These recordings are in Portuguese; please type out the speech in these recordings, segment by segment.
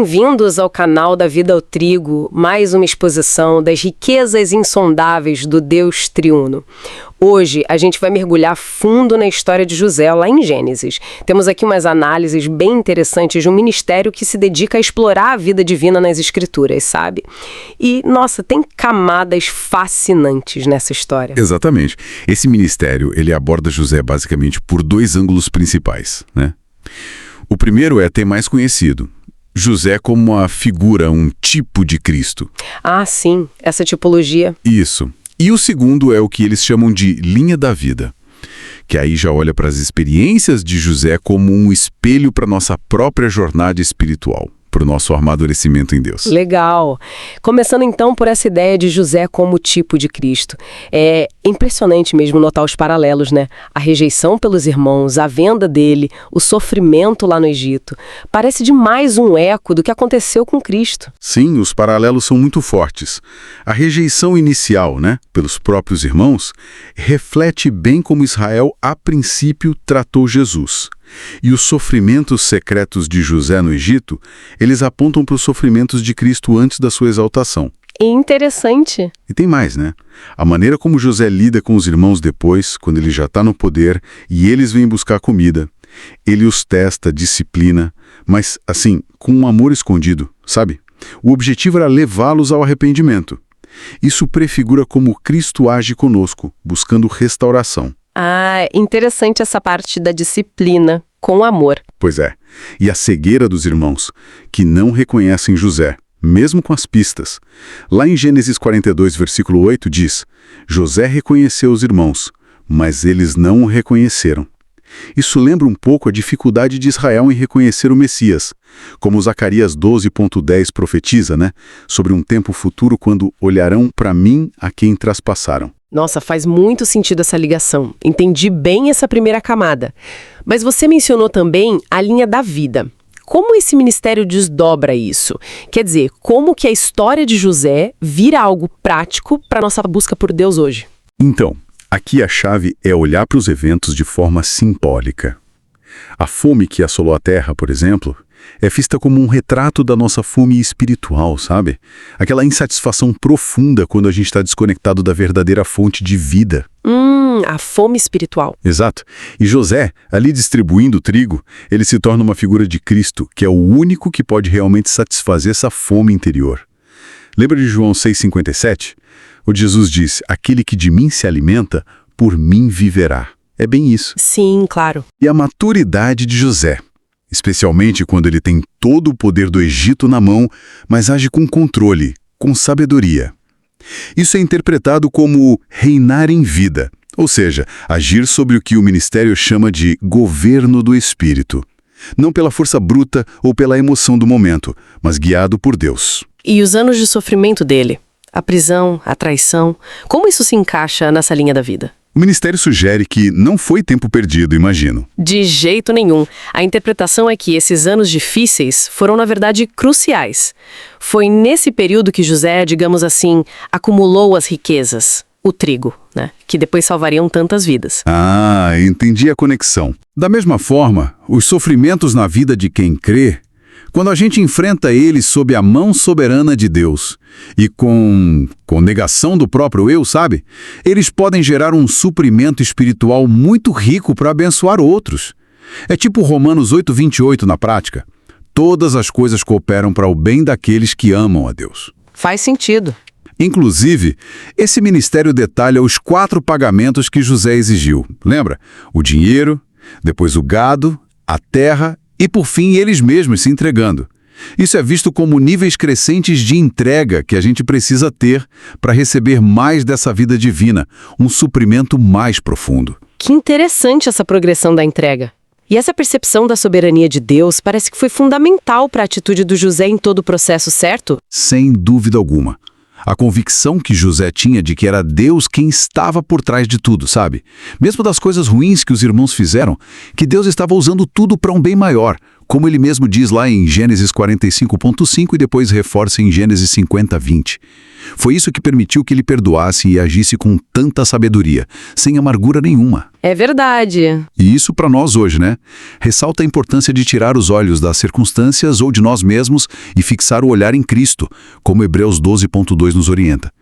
Bem-vindos ao canal da Vida ao Trigo, mais uma exposição das riquezas insondáveis do Deus triuno. Hoje a gente vai mergulhar fundo na história de José, lá em Gênesis. Temos aqui umas análises bem interessantes de um ministério que se dedica a explorar a vida divina nas Escrituras, sabe? E, nossa, tem camadas fascinantes nessa história. Exatamente. Esse ministério, ele aborda José basicamente por dois ângulos principais, né? O primeiro é até mais conhecido. José como uma figura, um tipo de Cristo. Ah, sim, essa tipologia. Isso. E o segundo é o que eles chamam de linha da vida, que aí já olha para as experiências de José como um espelho para a nossa própria jornada espiritual, para o nosso amadurecimento em Deus. Legal. Começando então por essa ideia de José como tipo de Cristo. É impressionante mesmo notar os paralelos, né? A rejeição pelos irmãos, a venda dele, o sofrimento lá no Egito. Parece demais um eco do que aconteceu com Cristo. Sim, os paralelos são muito fortes. A rejeição inicial, né, pelos próprios irmãos, reflete bem como Israel, a princípio, tratou Jesus. E os sofrimentos secretos de José no Egito, eles apontam para os sofrimentos de Cristo antes da sua exaltação. Interessante. E tem mais, né? A maneira como José lida com os irmãos depois, quando ele já está no poder e eles vêm buscar comida. Ele os testa, disciplina, mas, assim, com um amor escondido, sabe? O objetivo era levá-los ao arrependimento. Isso prefigura como Cristo age conosco, buscando restauração. Ah, interessante essa parte da disciplina, com amor. Pois é. E a cegueira dos irmãos, que não reconhecem José, mesmo com as pistas. Lá em Gênesis 42, versículo 8, diz: José reconheceu os irmãos, mas eles não o reconheceram. Isso lembra um pouco a dificuldade de Israel em reconhecer o Messias, como Zacarias 12.10 profetiza, né? Sobre um tempo futuro quando olharão para mim a quem traspassaram. Nossa, faz muito sentido essa ligação. Entendi bem essa primeira camada. Mas você mencionou também a linha da vida. Como esse ministério desdobra isso? Quer dizer, como que a história de José vira algo prático para a nossa busca por Deus hoje? Então, aqui a chave é olhar para os eventos de forma simbólica. A fome que assolou a terra, por exemplo, é vista como um retrato da nossa fome espiritual, sabe? Aquela insatisfação profunda quando a gente está desconectado da verdadeira fonte de vida. A fome espiritual. Exato. E José, ali distribuindo o trigo, ele se torna uma figura de Cristo, que é o único que pode realmente satisfazer essa fome interior. Lembra de João 6,57? Onde Jesus diz: aquele que de mim se alimenta, por mim viverá. É bem isso. Sim, claro. E a maturidade de José, especialmente quando ele tem todo o poder do Egito na mão, mas age com controle, com sabedoria. Isso é interpretado como reinar em vida, ou seja, agir sobre o que o ministério chama de governo do Espírito. Não pela força bruta ou pela emoção do momento, mas guiado por Deus. E os anos de sofrimento dele? A prisão, a traição, como isso se encaixa nessa linha da vida? O ministério sugere que não foi tempo perdido, imagino. De jeito nenhum. A interpretação é que esses anos difíceis foram, na verdade, cruciais. Foi nesse período que José, digamos assim, acumulou as riquezas, o trigo, né? Que depois salvariam tantas vidas. Ah, entendi a conexão. Da mesma forma, os sofrimentos na vida de quem crê, quando a gente enfrenta eles sob a mão soberana de Deus e com negação do próprio eu, sabe? Eles podem gerar um suprimento espiritual muito rico para abençoar outros. É tipo Romanos 8:28 na prática. Todas as coisas cooperam para o bem daqueles que amam a Deus. Faz sentido. Inclusive, esse ministério detalha os 4 pagamentos que José exigiu. Lembra? O dinheiro, depois o gado, a terra e, por fim, eles mesmos se entregando. Isso é visto como níveis crescentes de entrega que a gente precisa ter para receber mais dessa vida divina, um suprimento mais profundo. Que interessante essa progressão da entrega. E essa percepção da soberania de Deus parece que foi fundamental para a atitude do José em todo o processo, certo? Sem dúvida alguma. A convicção que José tinha de que era Deus quem estava por trás de tudo, sabe? Mesmo das coisas ruins que os irmãos fizeram, que Deus estava usando tudo para um bem maior, como ele mesmo diz lá em Gênesis 45.5 e depois reforça em Gênesis 50:20. Foi isso que permitiu que ele perdoasse e agisse com tanta sabedoria, sem amargura nenhuma. É verdade. E isso para nós hoje, né? Ressalta a importância de tirar os olhos das circunstâncias ou de nós mesmos e fixar o olhar em Cristo, como Hebreus 12.2 nos orienta.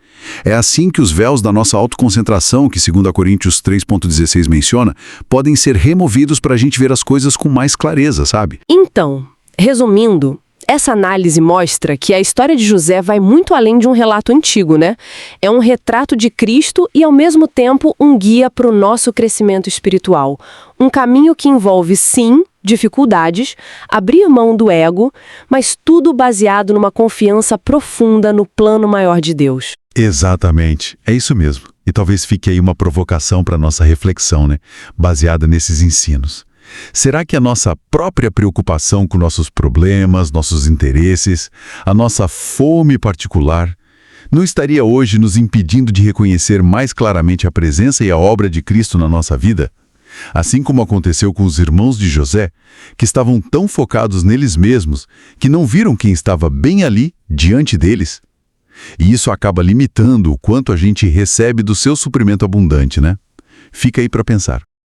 É assim que os véus da nossa autoconcentração, que 2 Coríntios 3.16 menciona, podem ser removidos para a gente ver as coisas com mais clareza, sabe? Então, resumindo, essa análise mostra que a história de José vai muito além de um relato antigo, né? É um retrato de Cristo e, ao mesmo tempo, um guia para o nosso crescimento espiritual. Um caminho que envolve, sim, dificuldades, abrir mão do ego, mas tudo baseado numa confiança profunda no plano maior de Deus. Exatamente, é isso mesmo. E talvez fique aí uma provocação para nossa reflexão, né? Baseada nesses ensinos. Será que a nossa própria preocupação com nossos problemas, nossos interesses, a nossa fome particular, não estaria hoje nos impedindo de reconhecer mais claramente a presença e a obra de Cristo na nossa vida? Assim como aconteceu com os irmãos de José, que estavam tão focados neles mesmos que não viram quem estava bem ali, diante deles. E isso acaba limitando o quanto a gente recebe do seu suprimento abundante, né? Fica aí para pensar.